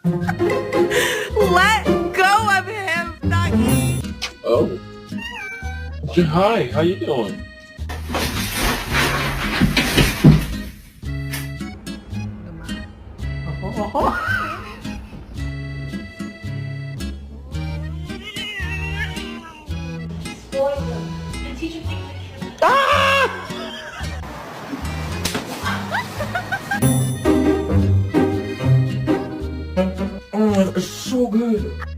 Let go of him, Nagi. Oh. Hi, how you doing? Oh, it's so good.